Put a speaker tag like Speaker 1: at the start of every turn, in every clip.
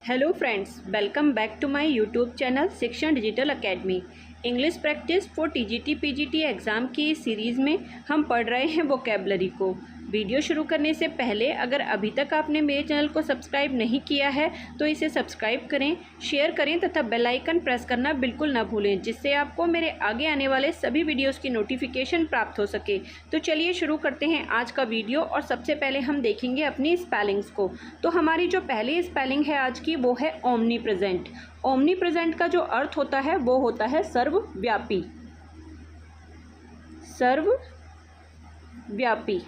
Speaker 1: Hello friends, welcome back to my YouTube channel Shikshan digital academy. English practice for TGT PGT exam की इस series में हम पढ़ रहे हैं वोकैबुलरी को। वीडियो शुरू करने से पहले अगर अभी तक आपने मेरे चैनल को सब्सक्राइब नहीं किया है तो इसे सब्सक्राइब करें, शेयर करें तथा बेल आइकन प्रेस करना बिल्कुल ना भूलें, जिससे आपको मेरे आगे आने वाले सभी वीडियोस की नोटिफिकेशन प्राप्त हो सके। तो चलिए शुरू करते हैं आज का वीडियो और सबसे पहले हम देखेंगे अपनी स्पेलिंग्स को। तो हमारी जो पहली स्पेलिंग है आज की वो है ओमनी प्रेजेंट। ओमनी प्रेजेंट का जो अर्थ होता है वो होता है सर्वव्यापी। सर्वव्यापी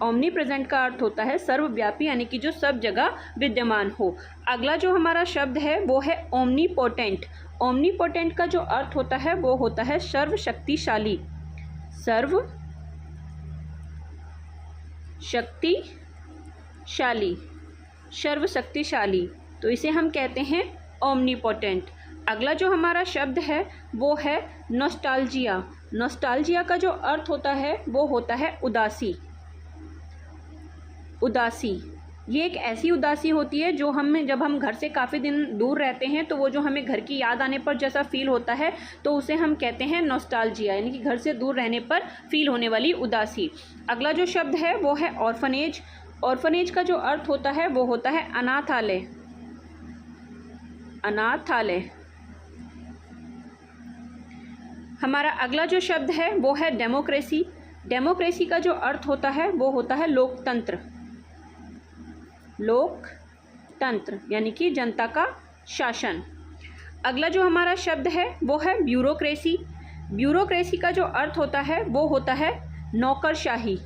Speaker 1: ओमनी प्रेजेंट का अर्थ होता है सर्वव्यापी, यानी कि जो सब जगह विद्यमान हो। अगला जो हमारा शब्द है वो है ओमनीपोटेंट। ओमनीपोटेंट का जो अर्थ होता है वो होता है सर्वशक्तिशाली। सर्वशक्तिशाली, सर्वशक्तिशाली, तो इसे हम कहते हैं ओमनीपोटेंट। अगला जो हमारा शब्द है वो है नॉस्टैल्जिया। नॉस्टैल्जिया का जो अर्थ होता है वो होता है उदासी। उदासी, ये एक ऐसी उदासी होती है जो हमें जब हम घर से काफ़ी दिन दूर रहते हैं तो वो जो हमें घर की याद आने पर जैसा फील होता है तो उसे हम कहते हैं नॉस्टैल्जिया, यानी कि घर से दूर रहने पर फील होने वाली उदासी। अगला जो शब्द है वो है ऑर्फनेज। ऑर्फनेज का जो अर्थ होता है वो होता है अनाथालय। अनाथालय। हमारा अगला जो शब्द है वो है डेमोक्रेसी। डेमोक्रेसी का जो अर्थ होता है वो होता है लोकतंत्र। लोकतंत्र, यानी कि जनता का शासन। अगला जो हमारा शब्द है वो है ब्यूरोक्रेसी। ब्यूरोक्रेसी का जो अर्थ होता है वो होता है नौकरशाही।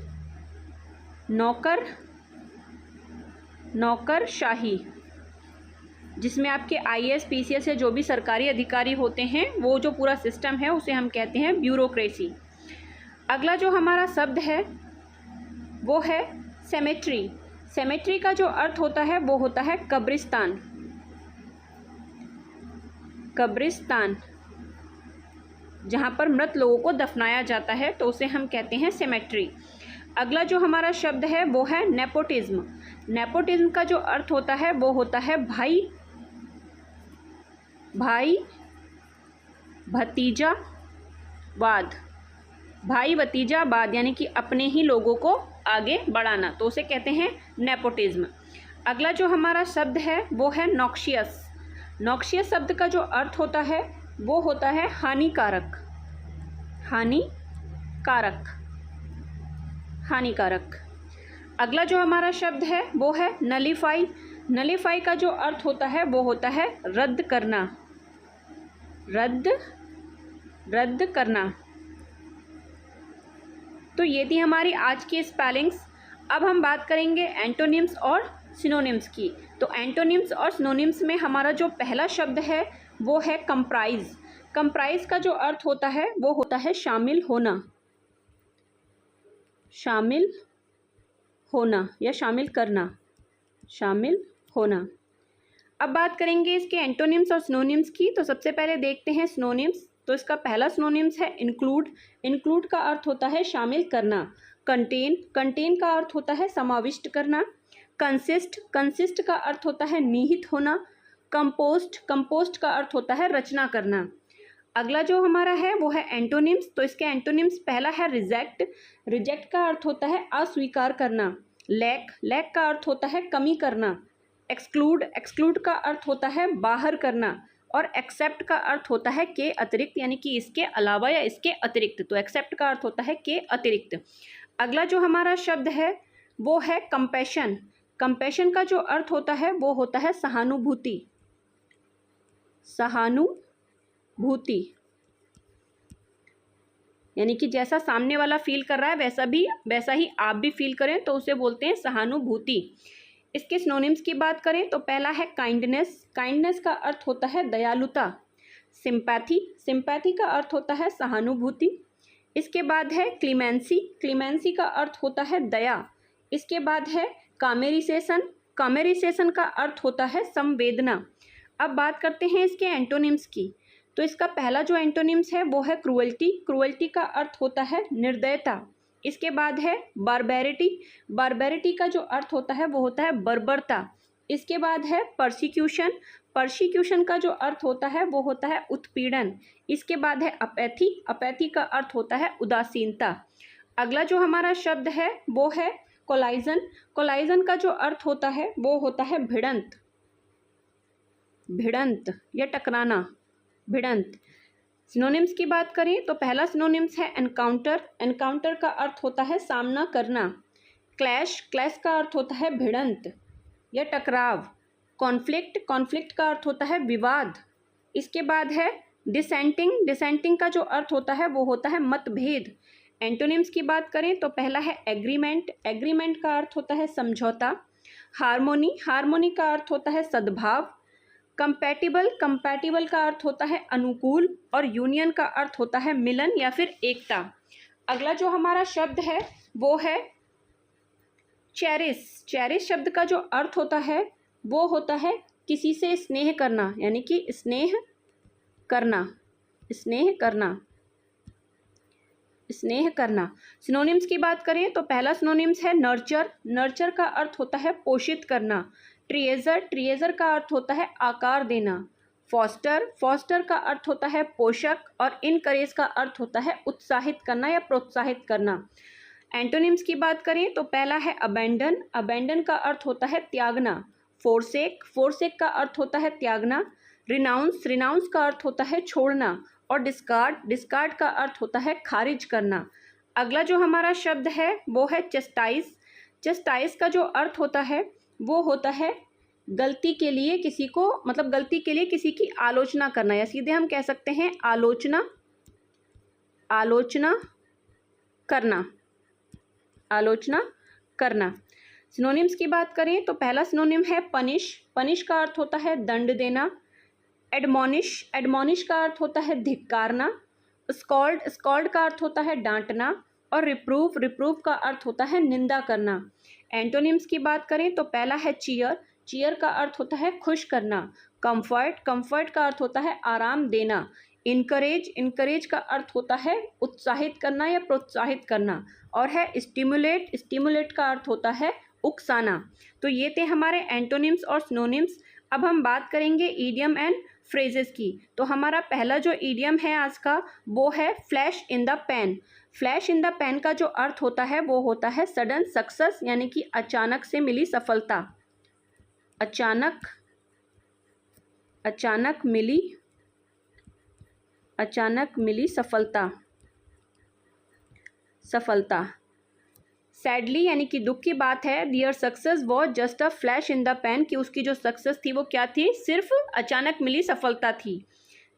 Speaker 1: नौकरशाही, जिसमें आपके आईएएस पीसीएस या जो भी सरकारी अधिकारी होते हैं वो जो पूरा सिस्टम है उसे हम कहते हैं ब्यूरोक्रेसी। अगला जो हमारा शब्द है वो है सेमेट्री। सेमेट्री का जो अर्थ होता है वो होता है कब्रिस्तान। कब्रिस्तान, जहाँ पर मृत लोगों को दफनाया जाता है तो उसे हम कहते हैं सेमेट्री। अगला जो हमारा शब्द है वो है नेपोटिज्म। नेपोटिज्म का जो अर्थ होता है वो होता है भाई भतीजावाद। भाई भतीजावाद, यानी कि अपने ही लोगों को आगे बढ़ाना, तो उसे कहते हैं नेपोटिज्म। अगला जो हमारा शब्द है वो है नॉक्शियस। नॉक्शियस शब्द का जो अर्थ होता है वो होता है हानिकारक। हानिकारक, हानिकारक। अगला जो हमारा शब्द है वो है नलीफाई। नलीफाई का जो अर्थ होता है वो होता है रद्द करना। रद्द करना। तो ये थी हमारी आज की स्पेलिंग्स। अब हम बात करेंगे एंटोनिम्स और सिनोनिम्स की। तो एंटोनिम्स और सिनोनिम्स में हमारा जो पहला शब्द है वो है कंप्राइज। कंप्राइज का जो अर्थ होता है वो होता है शामिल होना। शामिल होना या शामिल करना। शामिल होना। अब बात करेंगे इसके एंटोनिम्स और सिनोनिम्स की। तो सबसे पहले देखते हैं सिनोनिम्स। तो इसका पहला सिनोनिम्स है इंक्लूड। इंक्लूड का अर्थ होता है शामिल करना। कंटेन। कंटेन का अर्थ होता है समाविष्ट करना। कंसिस्ट। कंसिस्ट का अर्थ होता है निहित होना। कंपोस्ट। कंपोस्ट का अर्थ होता है रचना करना। अगला जो हमारा है वो है एंटोनिम्स। तो इसके एंटोनिम्स, पहला है रिजेक्ट। रिजेक्ट का अर्थ होता है अस्वीकार करना। लैक। लैक का अर्थ होता है कमी करना। एक्सक्लूड। एक्सक्लूड का अर्थ होता है बाहर करना। और एक्सेप्ट का अर्थ होता है के अतिरिक्त, यानी कि इसके अलावा या इसके अतिरिक्त। तो एक्सेप्ट का अर्थ होता है के अतिरिक्त। अगला जो हमारा शब्द है वो है कंपैशन। कंपैशन का जो अर्थ होता है वो होता है सहानुभूति। सहानुभूति, यानी कि जैसा सामने वाला फील कर रहा है वैसा ही आप भी फील करें, तो उसे बोलते हैं सहानुभूति। इसके सिनोनिम्स की बात करें तो पहला है काइंडनेस। काइंडनेस का अर्थ होता है दयालुता। सिंपैथी। सिंपैथी का अर्थ होता है सहानुभूति। इसके बाद है क्लीमेंसी। क्लीमेंसी का अर्थ होता है दया। इसके बाद है कामेरिसेशन। कामेरिसेशन का अर्थ होता है संवेदना। अब बात करते हैं इसके एंटोनिम्स की। तो इसका पहला जो एंटोनिम्स है वो है क्रूअल्टी। क्रूअल्टी का अर्थ होता है निर्दयता। इसके बाद है बारबैरिटी। बारबैरिटी का जो अर्थ होता है वो होता है बर्बरता। इसके बाद है परसिक्यूशन। परसिक्यूशन का जो अर्थ होता है वो होता है उत्पीड़न। इसके बाद है अपैथी। अपैथी का अर्थ होता है उदासीनता। अगला जो हमारा शब्द है वो है कोलाइजन। कोलाइजन का जो अर्थ होता है वो होता है भिड़ंत। भिड़ंत या टकराना, भिड़ंत। सिनोनिम्स की बात करें तो पहला सिनोनिम्स है एनकाउंटर। एनकाउंटर का अर्थ होता है सामना करना। क्लैश। क्लैश का अर्थ होता है भिड़ंत या टकराव। कॉन्फ्लिक्ट। कॉन्फ्लिक्ट का अर्थ होता है विवाद। इसके बाद है डिसेंटिंग। डिसेंटिंग का जो अर्थ होता है वो होता है मतभेद। एंटोनिम्स की बात करें तो पहला है एग्रीमेंट। एग्रीमेंट का अर्थ होता है समझौता। हार्मोनी। हार्मोनी का अर्थ होता है सद्भाव। कंपैटिबल। कंपैटिबल का अर्थ होता है अनुकूल। और यूनियन का अर्थ होता है मिलन या फिर एकता। अगला जो हमारा शब्द है वो है चेरिश। चेरिश शब्द का जो अर्थ होता है वो होता है किसी से स्नेह करना, यानी कि स्नेह करना, स्नेह करना, स्नेह करना। सिनोनिम्स की बात करें तो पहला सिनोनिम्स है नर्चर। नर्चर का अर्थ होता है पोषित करना। ट्रिएजर। ट्रिएजर का अर्थ होता है आकार देना। फॉस्टर। फॉस्टर का अर्थ होता है पोषक। और इनकरेज का अर्थ होता है उत्साहित करना या प्रोत्साहित करना। एंटोनिम्स की बात करें तो पहला है अबैंडन। अबैंडन का अर्थ होता है त्यागना। फोरसेक। फोरसेक का अर्थ होता है त्यागना। रिनाउंस। रिनाउंस का अर्थ होता है छोड़ना। और डिस्कार्ड। डिस्कार्ड का अर्थ होता है खारिज करना। अगला जो हमारा शब्द है वो है चस्टाइज। चस्टाइज का जो अर्थ होता है वो होता है गलती के लिए किसी को, मतलब गलती के लिए किसी की आलोचना करना, या सीधे हम कह सकते हैं आलोचना, आलोचना करना, आलोचना करना। सिनोनिम्स की बात करें तो पहला सिनोनिम है पनिश। पनिश का अर्थ होता है दंड देना। एडमोनिश। एडमोनिश का अर्थ होता है धिक्कारना। स्कॉल्ड। स्कॉल्ड का अर्थ होता है डांटना। और रिप्रूव। रिप्रूव का अर्थ होता है निंदा करना। एंटोनिम्स की बात करें तो पहला है चीयर। चीयर का अर्थ होता है खुश करना। कंफर्ट। कंफर्ट का अर्थ होता है आराम देना। इनकरेज। इनकरेज का अर्थ होता है उत्साहित करना या प्रोत्साहित करना। और है स्टिमुलेट। स्टिमुलेट का अर्थ होता है उकसाना। तो ये थे हमारे एंटोनिम्स और सिनोनिम्स। अब हम बात करेंगे ईडियम एंड फ्रेजेस की। तो हमारा पहला जो ईडियम है आज का वो है flash in the pan. Flash in the pan का जो अर्थ होता है वो होता है सडन सक्सेस, यानी कि अचानक से मिली सफलता। अचानक, अचानक मिली, अचानक मिली सफलता, सफलता। सैडली यानी कि दुख की बात है, their success was just a flash in the pan, कि उसकी जो सक्सेस थी वो क्या थी, सिर्फ अचानक मिली सफलता थी।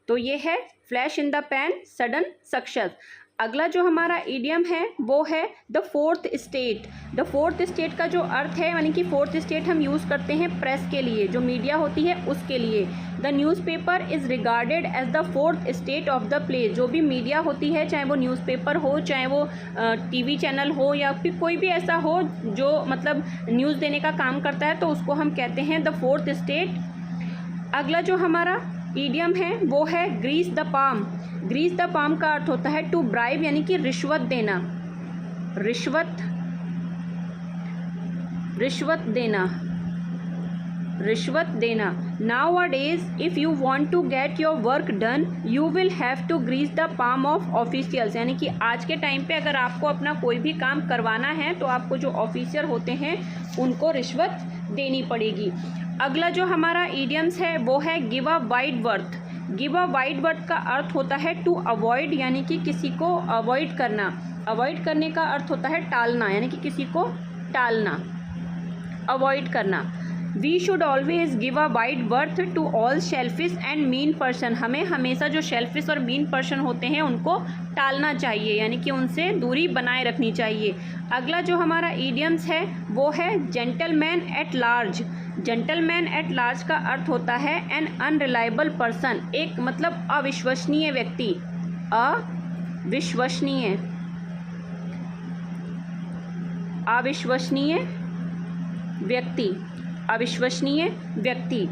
Speaker 1: तो ये है flash in the pan, sudden success. अगला जो हमारा ईडियम है वो है the fourth state. The fourth state का जो अर्थ है, यानी कि फोर्थ स्टेट हम यूज़ करते हैं प्रेस के लिए, जो मीडिया होती है उसके लिए। The newspaper is regarded as the fourth state of the place. जो भी मीडिया होती है, चाहे वो न्यूज़पेपर हो, चाहे वो टीवी चैनल हो, या फिर कोई भी ऐसा हो जो मतलब न्यूज़ देने का काम करता है, तो उसको हम कहते हैं द फोर्थ स्टेट। अगला जो हमारा ईडियम है वो है grease the palm. Grease the palm का अर्थ होता है टू ब्राइब, यानी कि रिश्वत देना, रिश्वत, रिश्वत देना, रिश्वत देना। Nowadays if you want to get your work done you will have to grease the palm of officials, यानी कि आज के टाइम पे अगर आपको अपना कोई भी काम करवाना है तो आपको जो ऑफिसर होते हैं उनको रिश्वत देनी पड़ेगी। अगला जो हमारा ईडियम्स है वो है give a wide birth. Give a wide birth का अर्थ होता है टू अवॉइड, यानी कि किसी को अवॉइड करना। अवॉइड करने का अर्थ होता है टालना, यानी कि किसी को टालना, अवॉइड करना। We should always give a wide berth to all selfish and mean person. हमें हमेशा जो शेल्फिश और मीन पर्सन होते हैं उनको टालना चाहिए, यानी कि उनसे दूरी बनाए रखनी चाहिए। अगला जो हमारा ईडियम्स है वो है gentleman at large. Gentleman at large का अर्थ होता है एन अनरिलायबल पर्सन, एक मतलब अविश्वसनीय व्यक्ति, अविश्वसनीय, अविश्वसनीय व्यक्ति, अविश्वसनीय व्यक्ति।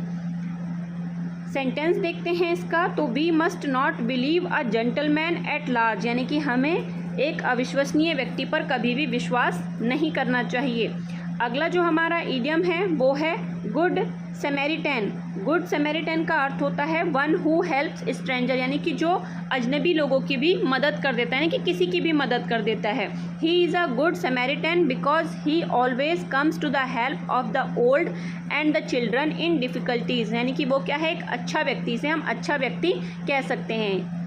Speaker 1: सेंटेंस देखते हैं इसका, तो we must not believe a gentleman at large, यानी कि हमें एक अविश्वसनीय व्यक्ति पर कभी भी विश्वास नहीं करना चाहिए। अगला जो हमारा इडियम है वो है गुड सैमरिटन। गुड सैमरिटन का अर्थ होता है वन हु हेल्प्स स्ट्रेंजर, यानी कि जो अजनबी लोगों की भी मदद कर देता है, यानी कि किसी की भी मदद कर देता है। He is a good Samaritan because he always comes to the help of the old and the children in difficulties, यानी कि वो क्या है, एक अच्छा व्यक्ति, से हम अच्छा व्यक्ति कह सकते हैं।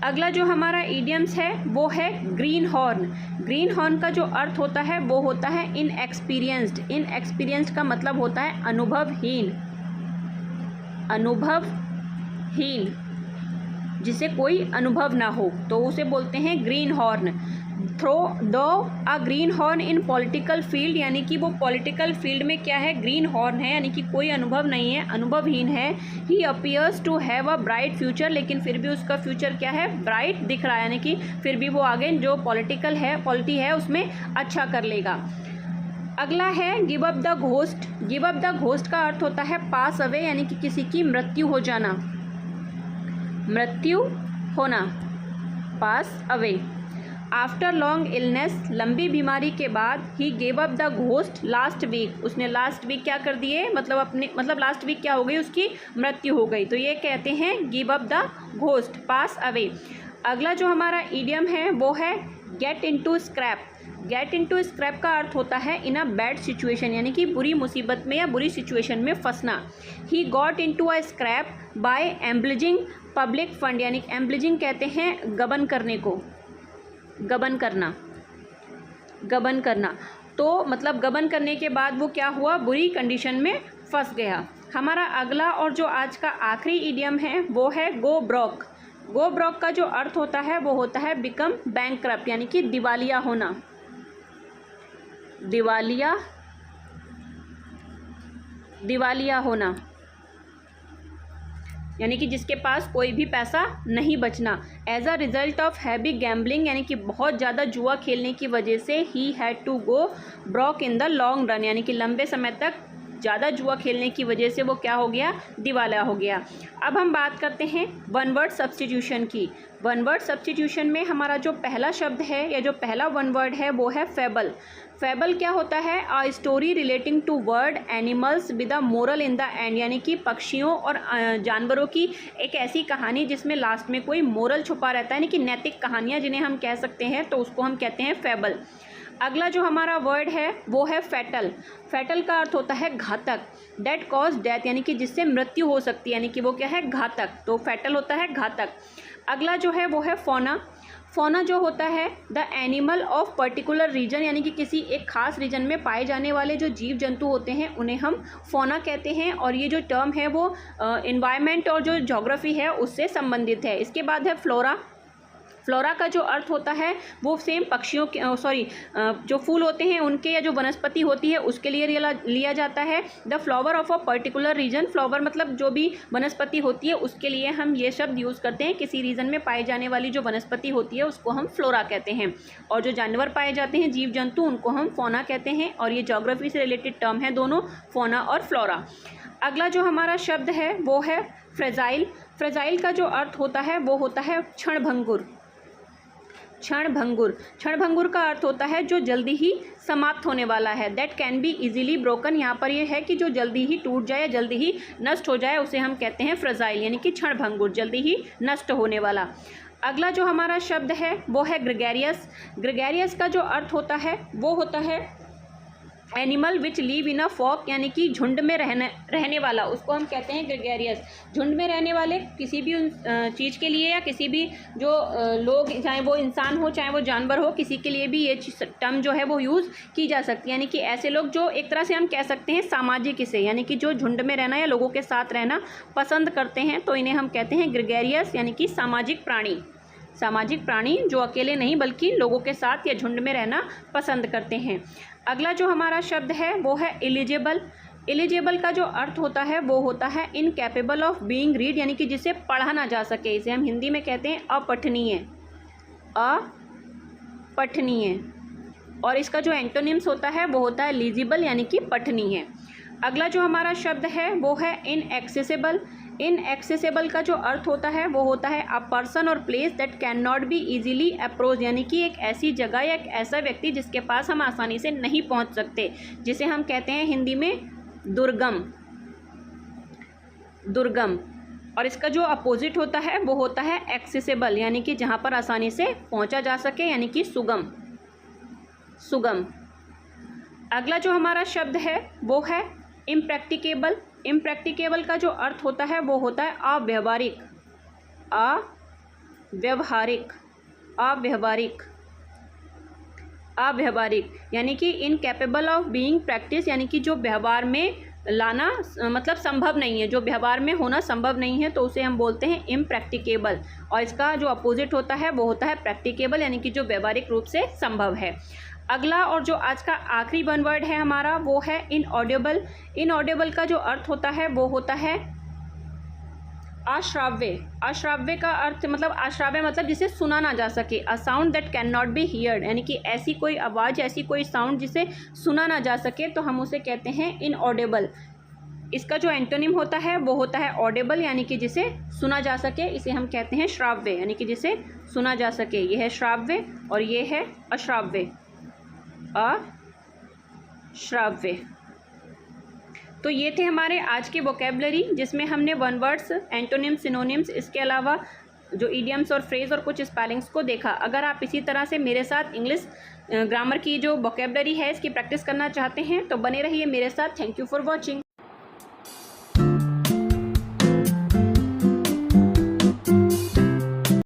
Speaker 1: अगला जो हमारा इडियम्स है वो है ग्रीन हॉर्न। ग्रीन हॉर्न का जो अर्थ होता है वो होता है इनएक्सपीरियंस्ड। इनएक्सपीरियंस्ड का मतलब होता है अनुभवहीन, अनुभवहीन, जिसे कोई अनुभव ना हो, तो उसे बोलते हैं ग्रीन हॉर्न। थ्रो दो a green horn in political field, यानी कि वो पॉलिटिकल फील्ड में क्या है, ग्रीन हॉर्न है, यानी कि कोई अनुभव नहीं है, अनुभवहीन है। He appears to have a bright future, लेकिन फिर भी उसका फ्यूचर क्या है, ब्राइट दिख रहा है, यानी कि फिर भी वो आगे जो पॉलिटी है उसमें अच्छा कर लेगा। अगला है give up the ghost. Give up the ghost का अर्थ होता है पास अवे, यानी कि किसी की मृत्यु हो जाना, मृत्यु होना, pass away. After long illness, लंबी बीमारी के बाद, he gave up the ghost last week, उसने लास्ट वीक क्या कर दिए, मतलब लास्ट वीक क्या हो गई, उसकी मृत्यु हो गई, तो ये कहते हैं give up the ghost, pass away. अगला जो हमारा इडियम है वो है get into scrap. Get into scrap का अर्थ होता है इन अ बैड सिचुएशन, यानी कि बुरी मुसीबत में या बुरी सिचुएशन में फंसना। He got into a scrap by embezzling public fund, यानी एम्बलिजिंग कहते हैं गबन करने को, गबन करना, गबन करना, तो मतलब गबन करने के बाद वो क्या हुआ, बुरी कंडीशन में फंस गया। हमारा अगला और जो आज का आखिरी इडियम है वो है गो ब्रोक। गो ब्रोक का जो अर्थ होता है वो होता है बिकम बैंकक्रप्ट, यानी कि दिवालिया होना, दिवालिया होना, यानी कि जिसके पास कोई भी पैसा नहीं बचना। As a result of heavy gambling, यानी कि बहुत ज़्यादा जुआ खेलने की वजह से he had to go broke in the long run, यानी कि लंबे समय तक ज़्यादा जुआ खेलने की वजह से वो क्या हो गया, दिवालिया हो गया। अब हम बात करते हैं वन वर्ड सब्स्टिट्यूशन की। वन वर्ड सब्स्टिट्यूशन में हमारा जो पहला शब्द है या जो पहला वन वर्ड है वो है फेबल। फेबल क्या होता है, a story relating to word animals with a moral in the end, यानी कि पक्षियों और जानवरों की एक ऐसी कहानी जिसमें लास्ट में कोई मोरल छुपा रहता है, यानी कि नैतिक कहानियाँ जिन्हें हम कह सकते हैं, तो उसको हम कहते हैं फेबल। अगला जो हमारा वर्ड है वो है फैटल। फैटल का अर्थ होता है घातक, डेट कॉज डेथ, यानी कि जिससे मृत्यु हो सकती है, यानी कि वो क्या है, घातक, तो फैटल होता है घातक। अगला जो है वो है फौना। फौना जो होता है the animal of particular region, यानी कि किसी एक खास रीजन में पाए जाने वाले जो जीव जंतु होते हैं उन्हें हम फौना कहते हैं, और ये जो टर्म है वो एनवायरनमेंट और जो ज्योग्राफी है उससे संबंधित है। इसके बाद है फ्लोरा। फ्लोरा का जो अर्थ होता है वो सेम पक्षियों के जो फूल होते हैं उनके या जो वनस्पति होती है उसके लिए लिया जाता है। The flower of a particular region, flower मतलब जो भी वनस्पति होती है उसके लिए हम ये शब्द यूज़ करते हैं। किसी रीजन में पाई जाने वाली जो वनस्पति होती है उसको हम फ्लोरा कहते हैं, और जो जानवर पाए जाते हैं जीव जंतु उनको हम फौना कहते हैं, और ये ज्योग्राफी से रिलेटेड टर्म है दोनों, फौना और फ्लोरा। अगला जो हमारा शब्द है वो है फ्रेजाइल। फ्रेजाइल का जो अर्थ होता है वो होता है क्षणभंगुर। क्षणभंगुर, क्षणभंगुर का अर्थ होता है जो जल्दी ही समाप्त होने वाला है, that can be easily broken. यहाँ पर ये है कि जो जल्दी ही टूट जाए, जल्दी ही नष्ट हो जाए, उसे हम कहते हैं फ्रेजाइल, यानी कि क्षणभंगुर, जल्दी ही नष्ट होने वाला। अगला जो हमारा शब्द है वो है ग्रेगेरियस। ग्रेगेरियस का जो अर्थ होता है वो होता है animal which live in a flock, यानी कि झुंड में रहने वाला, उसको हम कहते हैं ग्रेगेरियस। झुंड में रहने वाले किसी भी चीज़ के लिए या किसी भी जो लोग, चाहे वो इंसान हो चाहे वो जानवर हो, किसी के लिए भी ये टर्म जो है वो यूज़ की जा सकती है, यानी कि ऐसे लोग जो एक तरह से हम कह सकते हैं सामाजिक इसे, यानी कि जो झुंड में रहना या लोगों के साथ रहना पसंद करते हैं, तो इन्हें हम कहते हैं ग्रेगेरियस, यानी कि सामाजिक प्राणी। सामाजिक प्राणी जो अकेले नहीं बल्कि लोगों के साथ या झुंड में रहना पसंद करते हैं। अगला जो हमारा शब्द है वो है एलिजिबल। एलिजिबल का जो अर्थ होता है वो होता है इनकैपेबल ऑफ बीइंग रीड, यानी कि जिसे पढ़ा ना जा सके, इसे हम हिंदी में कहते हैं अपठनीय, अपठनीय। और इसका जो एंटोनिम्स होता है वो होता है एलिजिबल, यानी कि पठनीय। अगला जो हमारा शब्द है वो है इनएक्सेसिबल। इनएक्सेसिबल का जो अर्थ होता है वो होता है अ पर्सन और place that can not be easily approach, यानी कि एक ऐसी जगह या एक ऐसा व्यक्ति जिसके पास हम आसानी से नहीं पहुंच सकते, जिसे हम कहते हैं हिंदी में दुर्गम। दुर्गम। और इसका जो अपोजिट होता है वो होता है एक्सेसिबल, यानी कि जहाँ पर आसानी से पहुँचा जा सके, यानी कि सुगम। सुगम। अगला जो हमारा शब्द है वो है इम्प्रैक्टिकेबल। इम्प्रैक्टिकेबल का जो अर्थ होता है वो होता है अव्यवहारिक। अव्यवहारिक। अव्यवहारिक। अव्यवहारिक यानी कि इनकैपेबल ऑफ बीइंग प्रैक्टिस, यानी कि जो व्यवहार में लाना मतलब संभव नहीं है, जो व्यवहार में होना संभव नहीं है, तो उसे हम बोलते हैं इम्प्रैक्टिकेबल। और इसका जो अपोजिट होता है वो होता है प्रैक्टिकेबल, यानी कि जो व्यवहारिक रूप से संभव है। अगला और जो आज का आखिरी वन वर्ड है हमारा वो है इनऑडिबल। इनऑडिबल का जो अर्थ होता है वो होता है अश्राव्य। अश्राव्य का अर्थ मतलब अश्राव्य मतलब जिसे सुना ना जा सके, a sound that can not be heard, यानी कि ऐसी कोई आवाज़, ऐसी कोई साउंड जिसे सुना ना जा सके, तो हम उसे कहते हैं इनऑडिबल। इसका जो एंटोनिम होता है वो होता है ऑडिबल, यानी कि जिसे सुना जा सके, इसे हम कहते हैं श्राव्य, यानी कि जिसे सुना जा सके। ये है श्राव्य और ये है अश्राव्य। अश्राव्य। तो ये थे हमारे आज के वोकेबलरी, जिसमें हमने वन वर्ड्स, एंटोनिम्स, सिनोनिम्स, इसके अलावा जो इडियम्स और फ्रेज और कुछ स्पेलिंग्स को देखा। अगर आप इसी तरह से मेरे साथ इंग्लिश ग्रामर की जो वोकेबलरी है इसकी प्रैक्टिस करना चाहते हैं तो बने रहिए मेरे साथ। Thank you for watching.